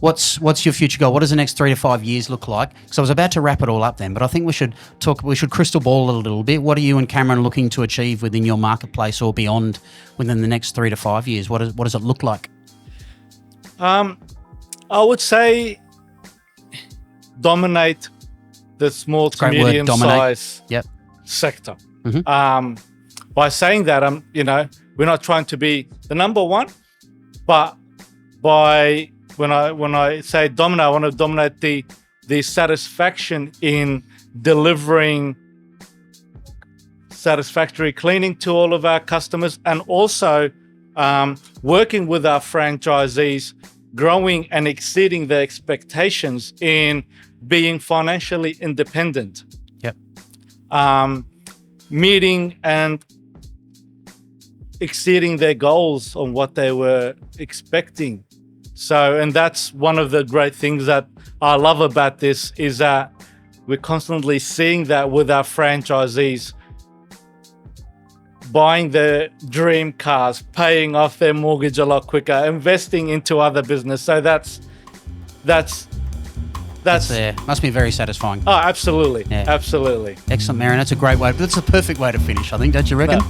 What's your future goal? What does the next 3 to 5 years look like? Because I was about to wrap it all up then, but I think we should crystal ball it a little bit. What are you and Cameron looking to achieve within your marketplace or beyond within the next 3 to 5 years? What does it look like? I would say dominate the small to medium size sector. Mm-hmm. By saying that, we're not trying to be the number one, but when I say dominate, I want to dominate the satisfaction in delivering satisfactory cleaning to all of our customers, and also working with our franchisees, growing and exceeding their expectations in being financially independent. Yep. Meeting and exceeding their goals on what they were expecting. So, and that's one of the great things that I love about this, is that we're constantly seeing that with our franchisees, buying their dream cars, paying off their mortgage a lot quicker, investing into other business. So that's must be very satisfying. Oh, absolutely. Yeah. Absolutely. Excellent, Marion. That's a great way. That's a perfect way to finish, I think. Don't you reckon?